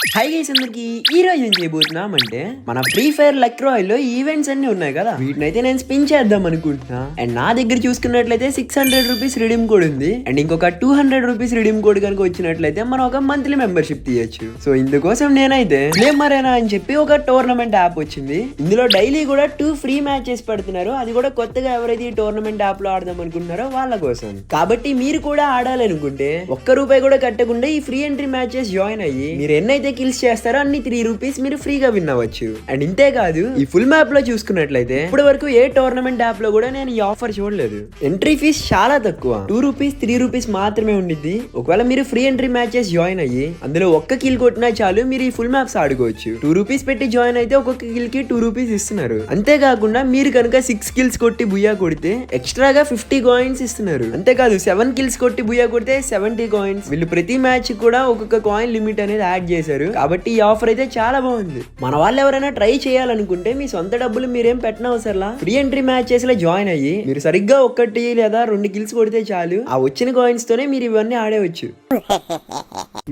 Hi guys అందరికి ఈ రోజు ఏం చేయబోతున్నాం అంటే మన ఫ్రీ ఫైర్ లక్ రాయల్ లో ఈవెంట్స్ అన్ని ఉన్నాయి కదా, వీటినైతే నేను స్పిన్ చేద్దాం అనుకుంటున్నా. అండ్ నా దగ్గర చూసుకున్నట్లయితే 600 రూపీస్ రిడీమ్ కోడ్ ఉంది. అండ్ ఇంకొక 200 రూపీస్ రిడీమ్ కోడ్ కనుక వచ్చినట్లయితే మనం ఒక మంత్లీ మెంబర్షిప్ తీయచ్చు. సో ఇందుకోసం నేనైతే ఫ్లేమరేనా అని చెప్పి ఒక టోర్నమెంట్ యాప్ వచ్చింది. ఇందులో డైలీ కూడా 2 ఫ్రీ మ్యాచెస్ పెడుతున్నారు. అది కూడా కొత్తగా ఎవరైతే ఈ టోర్నమెంట్ యాప్ లో ఆడదాం అనుకుంటున్నారో వాళ్ళ కోసం. కాబట్టి మీరు కూడా ఆడాలనుకుంటే ₹1 కూడా కట్టకుండా ఈ ఫ్రీ ఎంట్రీ మ్యాచెస్ జాయిన్ అయ్యి మీరు ఎన్నైతే కిల్స్ చేస్తారో అన్ని 3 రూపీస్ మీరు ఫ్రీగా విన్ అవ్వచ్చు. అండ్ ఇంతే కాదు, ఈ ఫుల్ మ్యాప్ లో చూసుకున్నట్లయితే ఇప్పటి వరకు ఏ టోర్నమెంట్ యాప్ లో కూడా నేను ఈ ఆఫర్ చూడలేదు. ఎంట్రీ ఫీస్ చాలా తక్కువ, ₹2 ₹3 మాత్రమే ఉండిద్ది. ఒకవేళ మీరు ఫ్రీ ఎంట్రీ మ్యాచెస్ జాయిన్ అయ్యి అందులో ఒక్క కిల్ కొట్టినా చాలు మీరు ఈ ఫుల్ మ్యాప్స్ ఆడుకోవచ్చు. ₹2 పెట్టి జాయిన్ అయితే ఒక్కొక్క కిల్ కి ₹2 ఇస్తున్నారు. అంతేకాకుండా మీరు కనుక 6 కిల్స్ కొట్టి బుయ్యా కొడితే ఎక్స్ట్రాగా 50 కాయిన్స్ ఇస్తున్నారు. అంతేకాదు 7 కిల్స్ కొట్టి బుయ్యా కొడితే 70 కాయిన్స్. వీళ్ళు ప్రతి మ్యాచ్ కూడా ఒక్కొక్క కాయిన్ లిమిట్ అనేది యాడ్ చేశారు. కాబట్టి ఈ ఆఫర్ అయితే చాలా బాగుంది. మన వాళ్ళు ఎవరైనా ట్రై చేయాలనుకుంటే మీ సొంత డబ్బులు మీరేం పెట్టనవసరంలా ఫ్రీ ఎంట్రీ మ్యాచెస్ లో జాయిన్ అయ్యి మీరు సరిగ్గా 1 లేదా 2 కిల్స్ కొడితే చాలు, ఆ వచ్చిన కాయిన్స్ తోనే మీరు ఇవన్నీ ఆడేవచ్చు.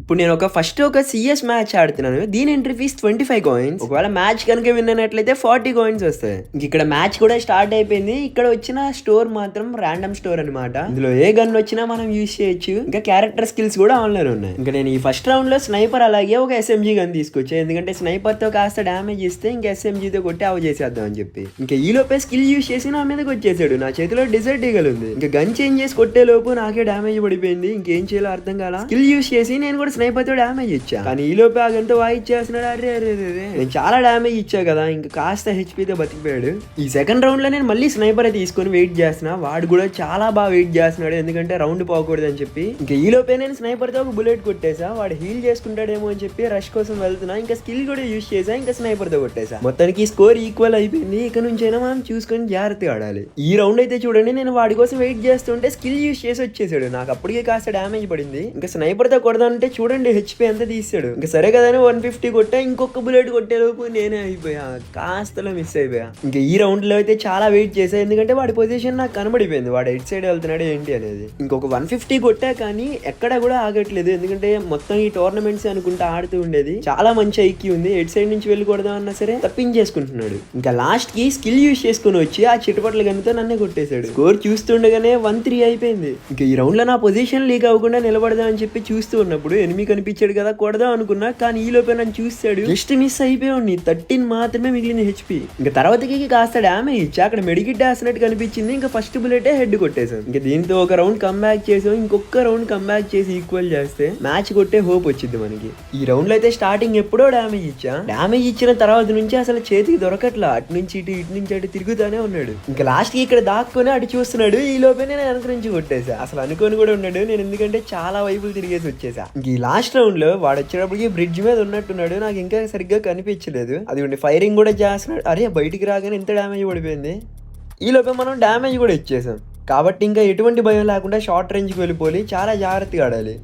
ఇప్పుడు నేను ఫస్ట్ ఒక సిఎస్ మ్యాచ్ ఆడుతున్నాను. దీని ఎంట్రీ ఫీస్ 25 కాయిన్స్. ఒకవేళ మ్యాచ్ కనుక విన్ అయినట్లయితే 40 కాయిన్స్ వస్తాయి. ఇక్కడ మ్యాచ్ కూడా స్టార్ట్ అయిపోయింది. ఇక్కడ వచ్చిన స్టోర్ మాత్రం ర్యాండమ్ స్టోర్ అనమాట. ఇందులో ఏ గన్ వచ్చినా మనం యూజ్ చేయొచ్చు. ఇంకా క్యారెక్టర్ స్కిల్స్ కూడా ఆన్లైన్ ఉన్నాయి. ఇంకా నేను ఈ ఫస్ట్ రౌండ్ లో స్నైపర్ అలాగే ఒక SMG గన్ తీసుకొచ్చా. ఎందుకంటే స్నైపర్ తో కాస్త డ్యామేజ్ ఇస్తే ఇంకా SMG తో కొట్టి అవ చేసేద్దాం అని చెప్పి. ఇంకా ఈ లోపే స్కిల్ యూజ్ చేసి నా మీదకి వచ్చేసాడు. నా చేతిలో డిజర్ట్ ఈగల్ ఉంది. ఇంకా గన్ చేంజ్ చేసి కొట్టే లోపు నాకే డ్యామేజ్ పడిపోయింది. ఇంకేం చేయాలో అర్థం కాల. స్కిల్ యూజ్ చేసి నేను కూడా స్నైపర్ తో డ్యామేజ్ ఇచ్చా. కానీ ఈ లోపే ఆ గంతో వాయిచ్చేస్తున్నాడు. అరే అరే అరే నేను చాలా డ్యామేజ్ ఇచ్చా కదా, ఇంకా కాస్త హెచ్పీతో బతికిపోయాడు. ఈ సెకండ్ రౌండ్ లో నేను మళ్ళీ స్నైపర్ తీసుకొని వెయిట్ చేస్తున్నా. వాడు కూడా చాలా బాగా వెయిట్ చేస్తున్నాడు, ఎందుకంటే రౌండ్ పోకూడదు అని చెప్పి. ఇంకా ఈ లోపే నేను స్నైపర్ తో ఒక బుల్లెట్ కొట్టేసా. వాడు హీల్ చేసుకుంటాడేమో అని చెప్పి రష్ కోసం వెళ్తున్నా. ఇంకా స్కిల్ కూడా యూజ్ చేసా. ఇంకా స్నైపర్ తో కొట్టేసా. మొత్తానికి స్కోర్ ఈక్వల్ అయిపోయింది. ఇక నుంచి అయినా మనం చూసుకొని జాగ్రత్తగా ఆడాలి. ఈ రౌండ్ అయితే చూడండి, నేను వాడి కోసం వెయిట్ చేస్తుంటే స్కిల్ యూజ్ చేసి వచ్చేసాడు. నాకు అప్పటికే కాస్త డ్యామేజ్ పడింది. ఇంకా స్నైపర్ తో కొడదామంటే చూడండి హెచ్పీ అంతా తీసాడు. ఇంకా సరే కదా 150 కొట్టా. ఇంకొక బుల్లెట్ కొట్టేలోపు నేనే అయిపోయా, కాస్తలో మిస్ అయిపోయా. ఇంకా ఈ రౌండ్ లో అయితే చాలా వెయిట్ చేసా, ఎందుకంటే వాడి పొజిషన్ నాకు కనబడిపోయింది. వాడు ఎయిట్ సైడ్ వెళ్తున్నాడు ఏంటి అనేది. ఇంకొక 150 కొట్టా కానీ ఎక్కడ కూడా ఆగట్లేదు. ఎందుకంటే మొత్తం ఈ టోర్నమెంట్స్ అనుకుంటా ఆడుతూ ఉండేది. చాలా మంచి ఐక్యూ ఉంది. ఎయిట్ సైడ్ నుంచి వెళ్ళి కొడదాం అన్నా సరే తప్పించేసుకుంటున్నాడు. ఇంకా లాస్ట్ కి స్కిల్ యూజ్ చేసుకుని వచ్చి ఆ చిట్టుపట్ల గనితో నన్నే కొట్టేశాడు. స్కోర్ చూస్తుండగానే 1-3 అయిపోయింది. ఇంకా ఈ రౌండ్ లో నా పొజిషన్ లీక్ అవ్వకుండా నిలబడదాం అని చెప్పి చూస్తూ ఉన్నప్పుడు ఎనిమి కనిపించాడు కదా, కొడదాం అనుకున్నా. కానీ ఈ లోపే నన్ను చూస్తాడు. జస్ట్ మిస్ అయిపోయాడు. 13 మాత్రమే మిగిలింది హెచ్పీ. ఇంకా తర్వాతకి కాస్త డ్యామేజ్ ఇచ్చా. అక్కడ మెడికిట్ వేస్తున్నట్టు కనిపించింది. ఇంకా ఫస్ట్ బుల్లెటే హెడ్ కొట్టేశాం. ఇంకా దీంతో ఒక రౌండ్ కంబ్యాక్ చేసాం. ఇంకొక రౌండ్ కంబ్యాక్ చేసి ఈక్వల్ చేస్తే మ్యాచ్ కొట్టే హోప్ వచ్చింది మనకి. ఈ రౌండ్ లో అయితే స్టార్టింగ్ ఎప్పుడో డ్యామేజ్ ఇచ్చా. డ్యామేజ్ ఇచ్చిన తర్వాత నుంచి అసలు చేతికి దొరకట్లా. అటు నుంచి ఇటు నుంచి అటు తిరుగుతానే ఉన్నాడు. ఇంకా లాస్ట్ కి ఇక్కడ దాక్కుని అటు చూస్తున్నాడు. ఈ లోపే నేను వెనక నుంచి కొట్టేసా. అసలు అనుకోని కూడా ఉన్నాడు నేను, ఎందుకంటే చాలా వైపులు తిరిగేసి వచ్చేసా. ఇంక ఈ లాస్ట్ రౌండ్ లో వాడు వచ్చేటప్పటికి బ్రిడ్జ్ మీద ఉన్నట్టున్నాడు. నాకు ఇంకా సరిగ్గా కనిపించలేదు. అది ఫైరింగ్ కూడా చేస్తున్నాడు. అరే బయటికి రాగానే ఇంత డ్యామేజ్ పడిపోయింది. ఈ లోపే మనం డ్యామేజ్ కూడా ఇచ్చేసాం. కాబట్టి ఇంకా ఎటువంటి భయం లేకుండా షార్ట్ రేంజ్కి వెళ్ళిపోయి చాలా జాగ్రత్తగా ఆడాలి.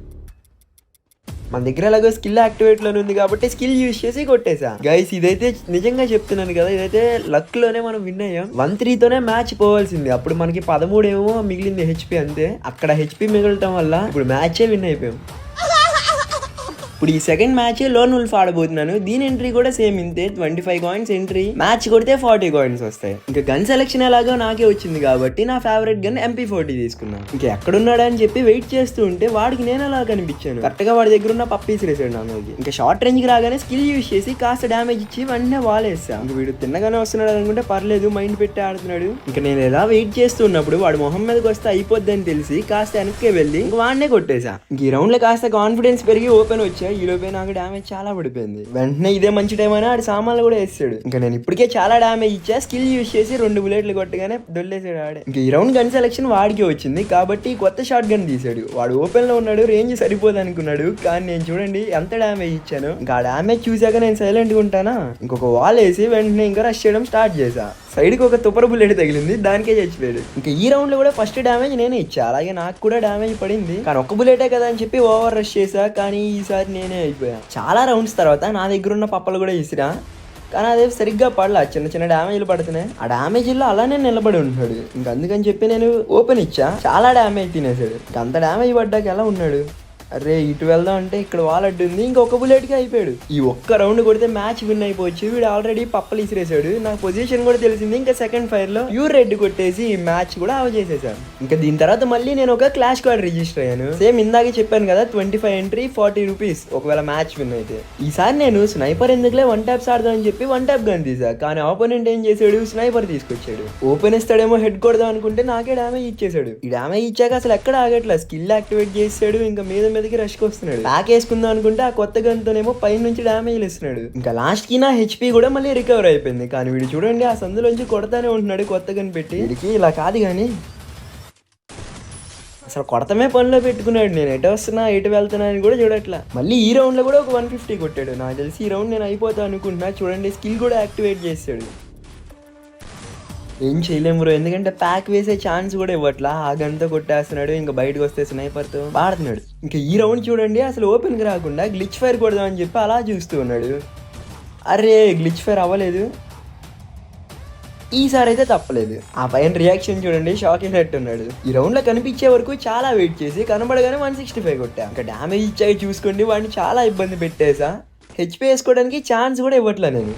మన దగ్గర ఎలాగో స్కిల్ యాక్టివేట్ లోనే ఉంది కాబట్టి స్కిల్ యూజ్ చేసి కొట్టేసా. గైస్ ఇదైతే నిజంగా చెప్తున్నాను కదా, ఇదైతే లక్ లోనే మనం విన్ అయ్యాం. 1-3 తోనే మ్యాచ్ పోవాల్సింది. అప్పుడు మనకి 13 ఏమో మిగిలింది హెచ్పీ. అంతే, అక్కడ హెచ్పీ మిగలటం వల్ల ఇప్పుడు మ్యాచే విన్ అయిపోయాం. ఇప్పుడు ఈ సెకండ్ మ్యాచ్ లోన్ వుల్ఫ్ ఆడబోతున్నాను. దీని ఎంట్రీ కూడా సేమ్ ఇంతే, 25 కాయిన్స్ ఎంట్రీ. మ్యాచ్ కొడితే 40 కాయిన్స్ వస్తాయి. ఇంకా గన్ సెలెక్షన్ ఎలాగో నాకే వచ్చింది కాబట్టి నా ఫేవరెట్ గన్ MP40 తీసుకున్నాను. ఇంకా ఎక్కడున్నాడా అని చెప్పి వెయిట్ చేస్తూ ఉంటే వాడికి నేను అలా కనిపించాను. కరెక్ట్ గా వాడి దగ్గర ఉన్న పప్పీస్ వేసాడు నా మీద. ఇంకా షార్ట్ రేంజ్ కి రాగానే స్కిల్ యూజ్ చేసి కాస్త డ్యామేజ్ ఇచ్చి వెంటనే వాల్ వేసా. ఇంకా వీడు తిన్నగానే వస్తున్నాడు అనుకుంటే పర్లేదు, మైండ్ పెట్టి ఆడుతున్నాడు. ఇంకా నేను ఎలా వెయిట్ చేస్తున్నప్పుడు వాడు మొహం మీదకి వస్తే అయిపోద్ది అని తెలిసి కాస్త వెనక్కి వెళ్ళి ఇంక వాడినే కొట్టేసా. ఇంక ఈ రౌండ్ లో కాస్త కాన్ఫిడెన్స్ పెరిగి ఓపెన్ వచ్చా. ఈ లోపే నాకు డ్యామేజ్ చాలా పడిపోయింది. వెంటనే ఇదే మంచి టైం అని ఆడి సామాన్లు కూడా వేసాడు. ఇంకా నేను ఇప్పటికే చాలా డ్యామేజ్ ఇచ్చా. స్కిల్ యూజ్ చేసి 2 బుల్లెట్లు కొట్టగానే దొల్లేసాడు ఆడే. ఇంకా ఈ రౌండ్ గన్ సెలెక్షన్ వాడికి వచ్చింది కాబట్టి కొత్త షాట్ గన్ తీసాడు. వాడు ఓపెన్ లో ఉన్నాడు, రేంజ్ సరిపోదు అనుకున్నాడు. కానీ నేను చూడండి ఎంత డ్యామేజ్ ఇచ్చాను. ఇంకా ఆ డ్యామేజ్ చూసాక నేను సైలెంట్ గా ఉంటానా, ఇంకొక వాల్ వేసి వెంటనే ఇంకా రష్ చేయడం స్టార్ట్ చేసా. సైడ్కి ఒక తుపర బుల్లెట్ తగిలింది, దానికే చచ్చిపోయాడు. ఇంకా ఈ రౌండ్ లో కూడా ఫస్ట్ డ్యామేజ్ నేనే ఇచ్చా. అలాగే నాకు కూడా డ్యామేజ్ పడింది. కానీ ఒక్క బుల్లెటే కదా అని చెప్పి ఓవర్ రష్ చేసా. కానీ ఈసారి నేనే అయిపోయా. చాలా రౌండ్స్ తర్వాత నా దగ్గర ఉన్న పప్పలు కూడా ఇసిరా. కానీ అదే సరిగ్గా పడలా, చిన్న చిన్న డ్యామేజ్లు పడుతున్నాయి. ఆ డ్యామేజ్లో అలానే నిలబడి ఉంటాడు. ఇంకా అందుకని చెప్పి నేను ఓపెన్ ఇచ్చా. చాలా డ్యామేజ్ తినేసాడు. ఇంకా అంత డ్యామేజ్ పడ్డాక ఎలా ఉన్నాడు. అరే ఇటు వెళ్దాం అంటే ఇక్కడ వాలెట్ ఉంది, ఇంకొక బుల్లెట్ కి అయిపోయాడు. ఈ ఒక్క రౌండ్ కొడితే మ్యాచ్ విన్ అయిపోవచ్చు. వీడు ఆల్రెడీ పప్పలు ఇసిరేసాడు. నాకు పొజిషన్ కూడా తెలిసింది. ఇంకా సెకండ్ ఫైర్ లో ప్యూర్ రెడ్ కొట్టేసి ఈ మ్యాచ్ కూడా ఆవ్ చేసేసాను. ఇంకా దీని తర్వాత మళ్ళీ నేను ఒక క్లాష్ కార్డ్ రిజిస్టర్ అయ్యాను. సేమ్ ఇందాకే చెప్పాను కదా 25 ఎంట్రీ 40 రూపీస్ ఒకవేళ మ్యాచ్ విన్ అయితే. ఈసారి నేను స్నైపర్ ఎందుకులే వన్ ట్యాప్స్ ఆడదాం అని చెప్పి వన్ ట్యాప్ గన్ తీసా. కానీ ఆపోనెంట్ ఏం చేశాడు, స్నైపర్ తీసుకొచ్చాడు. ఓపెన్ ఇస్తాడేమో హెడ్ కొడదాం అనుకుంటే నాకే డామేజ్ ఇచ్చేసాడు. ఈ డామేజ్ ఇచ్చాక అసలు ఎక్కడ ఆగట్లా, స్కిల్ యాక్టివేట్ చేసాడు. ఇంకా మీదకి రష్కి వస్తున్నాడు. ప్యాక్ వేసుకుందాం అనుకుంటే ఆ కొత్త గన్తోనేమో పై నుంచి డామేజ్ ఇస్తున్నాడు. ఇంకా లాస్ట్ కి నా హెచ్పి కూడా మళ్ళీ రికవర్ అయిపోయింది. కానీ వీడు చూడండి ఆ సందులోంచి కొడతానే ఉంటున్నాడు కొత్త గన్ పెట్టి. వీడికి ఇలా కాదు కానీ అసలు కొడతమే పనిలో పెట్టుకున్నాడు. నేను ఎటు వస్తున్నా ఎటు వెళ్తున్నా అని కూడా చూడట్లా. మళ్ళీ ఈ రౌండ్ లో కూడా ఒక 150 కొట్టాడు. నాకు తెలిసి ఈ రౌండ్ నేను అయిపోతా అనుకుంటున్నా. చూడండి స్కిల్ కూడా యాక్టివేట్ చేసాడు. ఏం చేయలేము బ్రో, ఎందుకంటే ప్యాక్ వేసే ఛాన్స్ కూడా ఇవ్వట్లా. ఆ గన్తో కొట్టేస్తున్నాడు. ఇంకా బయటకు వస్తే స్నైపర్తో ఆడుతున్నాడు. ఇంకా ఈ రౌండ్ చూడండి అసలు ఓపెన్కి రాకుండా గ్లిచ్ ఫైర్ కొడదామని చెప్పి అలా చూస్తూ ఉన్నాడు. అరే గ్లిచ్ ఫైర్ అవ్వలేదు. ఈసారి అయితే తప్పలేదు. ఆ పైన రియాక్షన్ చూడండి, షాక్ అయినట్టున్నాడు. ఈ రౌండ్ లో కనిపించే వరకు చాలా వెయిట్ చేసి కనబడగానే 165 కొట్టా. ఇంకా డ్యామేజ్ ఇచ్చాక చూసుకోండి వాడిని చాలా ఇబ్బంది పెట్టేసా. హెచ్పి వేసుకోవడానికి ఛాన్స్ కూడా ఇవ్వట్లా నేను.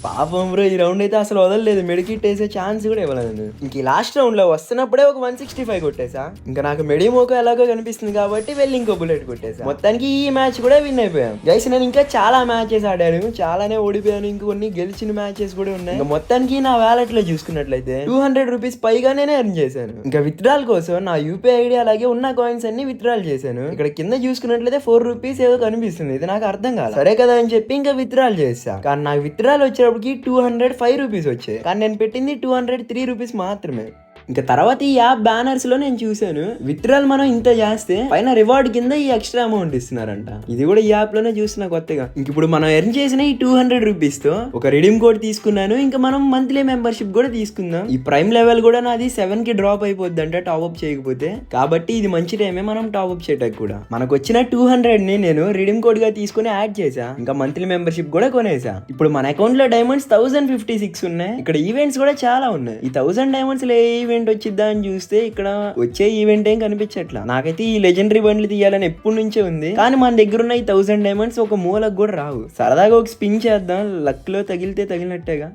పాపం బ్రో ఈ రౌండ్ అయితే అసలు వదలలేదు. మెడికిట్ వేసే ఛాన్స్ కూడా ఇవ్వలేదు. ఇంక ఈ లాస్ట్ రౌండ్ లో వస్తున్నప్పుడే ఒక 165 కొట్టేసా. ఇంకా నాకు మెడిమోకో ఎలాగో కనిపిస్తుంది కాబట్టి వెళ్ళి ఇంకో బుల్లెట్ కొట్టేసా. మొత్తానికి ఈ మ్యాచ్ కూడా విన్ అయిపోయాం. గైస్ నేను ఇంకా చాలా మ్యాచెస్ ఆడాను, చాలానే ఓడిపోయాను. ఇంకొన్ని గెలిచిన మ్యాచెస్ కూడా ఉన్నాయి. ఇంకా మొత్తానికి నా వ్యాలెట్ లో చూసుకున్నట్లయితే 200 రూపీస్ పైగా నేనే ఎర్న్ చేశాను. ఇంకా విత్డ్రాల్ కోసం నా యూపీఐ ఐడి అలాగే ఉన్న కాయిన్స్ అన్ని విత్డ్రాల్ చేశాను. ఇక్కడ కింద చూసుకున్నట్లయితే 4 రూపీస్ ఏదో కనిపిస్తుంది. ఇది నాకు అర్థం కాదు. సరే కదా అని చెప్పి ఇంకా విత్డ్రాల్ చేసా. కానీ నాకు విత్డ్రాల్ వచ్చే 205 రూపీస్ వచ్చాయి. కానీ నేను పెట్టింది 203 రూపీస్ మాత్రమే. ఇంకా తర్వాత ఈ యాప్ బ్యానర్స్ లో నేను చూసాను విత్డ్రాల్ మనం ఇంత చేస్తే పైన రివార్డ్ కింద ఈ ఎక్స్ట్రా అమౌంట్ ఇస్తున్నారంట. ఇది కూడా ఈ యాప్ లోనే చూసిన కొత్తగా. ఇంక ఇప్పుడు మనం ఎర్న్ చేసిన ఈ 200 రూపీస్ తో ఒక రిడీమ్ కోడ్ తీసుకున్నాను. ఇంకా మనం మంత్లీ మెంబర్షిప్ కూడా తీసుకుందాం. ఈ ప్రైమ్ లెవెల్ కూడా నాది 7 కి డ్రాప్ అయిపోద్ది అంట టాప్అప్ చేయకపోతే. కాబట్టి ఇది మంచి టైమే మనం టాప్అప్ చేయడానికి కూడా. మనకు వచ్చిన 200 ని నేను రిడీమ్ కోడ్ గా తీసుకుని యాడ్ చేసా. ఇంకా మంత్లీ మెంబర్షిప్ కూడా కొనేసా. ఇప్పుడు మన అకౌంట్ లో డైమండ్స్ 1056 ఉన్నాయి. ఇక్కడ ఈవెంట్స్ కూడా చాలా ఉన్నాయి. ఈ 1000 డైమండ్స్ లో ఈవెంట్ వచ్చిద్దా అని చూస్తే ఇక్కడ వచ్చే ఈవెంట్ ఏం కనిపించట్లా. నాకైతే ఈ లెజెండరీ బండ్లు తీయాలని ఎప్పటి నుంచే ఉంది. కానీ మన దగ్గర ఉన్న ఈ 1000 డైమండ్స్ ఒక మూలకు కూడా రావు. సరదాగా ఒక స్పిన్ చేద్దాం, లక్ లో తగిలితే తగిలినట్టేగా.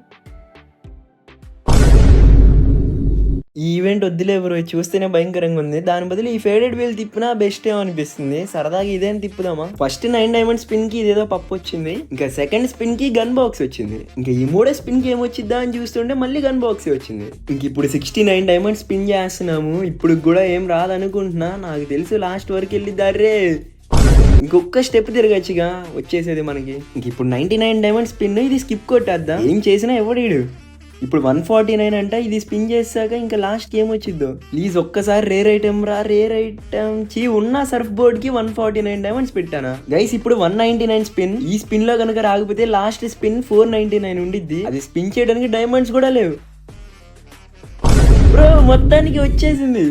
ఈ ఈవెంట్ వద్దులే బ్రో, చూస్తేనే భయంకరంగా ఉంది. దాని బదులు ఈ ఫేడెడ్ వీల్ తిప్పినా బెస్ట్ ఏమో అనిపిస్తుంది. సరదాగా ఇదేం తిప్పుదామా. ఫస్ట్ 9 డైమండ్ స్పిన్ కి ఇదేదో పప్పు వచ్చింది. ఇంకా సెకండ్ స్పిన్ కి గన్ బాక్స్ వచ్చింది. ఇంకా ఈ మూడో స్పిన్ కి ఏమొచ్చిద్దా అని చూస్తుంటే మళ్ళీ గన్ బాక్స్ వచ్చింది. ఇంక ఇప్పుడు 69 డైమండ్ స్పిన్ చేస్తున్నాము. ఇప్పుడు కూడా ఏం రాదనుకుంటున్నా. నాకు తెలుసు లాస్ట్ వరకు వెళ్ళిద్దారే. ఇంకొక స్టెప్ తిరగచ్చుగా వచ్చేసేది మనకి. ఇంక ఇప్పుడు 99 డైమండ్ స్పిన్, ఇది స్కిప్ కొట్టేద్దాం. ఏం చేసినా ఎవడీడు. ఇప్పుడు 149 అంట. ఇది స్పిన్ చేసాక ఇంకా లాస్ట్ గేమ్ వచ్చిద్దో. ప్లీజ్ ఒక్కసారి రేర్ ఐటమ్ రా. రేర్ ఐటమ్ ఉన్న సర్ఫ్ బోర్డ్ కి 149 డైమండ్స్ పెట్టానా గైస్. ఇప్పుడు 199 స్పిన్. ఈ స్పిన్ లో కనుక రాకపోతే లాస్ట్ స్పిన్ 499 ఉండిద్ది. అది స్పిన్ చేయడానికి డైమండ్స్ కూడా లేవు బ్రో. మొత్తానికి వచ్చేసింది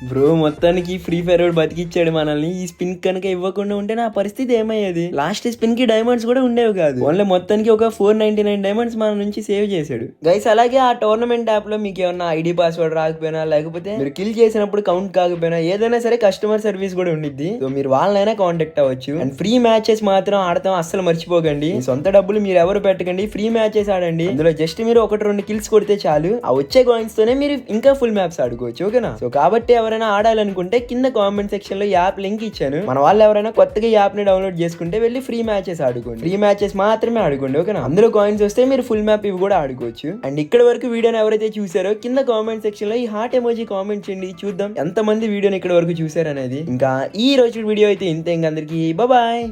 బ్రో. మొత్తానికి ఫ్రీ ఫైర్ బతికిచ్చాడు మనల్ని. ఈ స్పిన్ కనుక ఇవ్వకుండా ఉంటే నా పరిస్థితి ఏమయ్యేది. లాస్ట్ స్పిన్ కి డైమండ్స్ కూడా ఉండేవి కాదు. ఓన్లీ మొత్తానికి ఒక 499 డైమండ్స్ మన నుంచి సేవ్ చేశాడు గైస్. అలాగే ఆ టోర్నమెంట్ యాప్ లో మీకు ఏమన్నా ఐడి పాస్వర్డ్ రాకపోయినా, లేకపోతే మీరు కిల్ చేసినప్పుడు కౌంట్ కాకపోయినా, ఏదైనా సరే కస్టమర్ సర్వీస్ కూడా ఉండిద్ది. సో మీరు వాళ్ళనైనా కాంటాక్ట్ అవ్వచ్చు. అండ్ ఫ్రీ మ్యాచెస్ మాత్రం ఆడతాం అస్సలు మర్చిపోకండి. సొంత డబ్బులు మీరు ఎవరు పెట్టకండి, ఫ్రీ మ్యాచెస్ ఆడండి. అందులో జస్ట్ మీరు 1-2 కిల్స్ కొడితే చాలు. ఆ వచ్చే కాయిన్స్ తోనే మీరు ఇంకా ఫుల్ మ్యాప్స్ ఆడుకోవచ్చు. ఓకేనా. సో కాబట్టి ఎవరైనా ఆడాలనుకుంటే కింద కామెంట్ సెక్షన్ లో యాప్ లింక్ ఇచ్చాను. మన వాళ్ళు ఎవరైనా కొత్తగా యాప్ ని డౌన్లోడ్ చేసుకుంటే వెళ్ళి ఫ్రీ మ్యాచెస్ ఆడుకోండి. ఫ్రీ మ్యాచెస్ మాత్రమే ఆడుకోండి. ఓకేనా. అందులో కాయిన్స్ వస్తే మీరు ఫుల్ మ్యాప్ ఇవి కూడా ఆడుకోవచ్చు. అండ్ ఇక్కడ వరకు వీడియోని ఎవరైతే చూసారో కింద కామెంట్ సెక్షన్ లో ఈ హార్ట్ ఎమోజీ కామెంట్ చేయండి. చూద్దాం ఎంత మంది వీడియోని ఇక్కడ వరకు చూసారు అనేది. ఇంకా ఈ రోజు వీడియో అయితే ఇంతే. అందరికి బాయ్.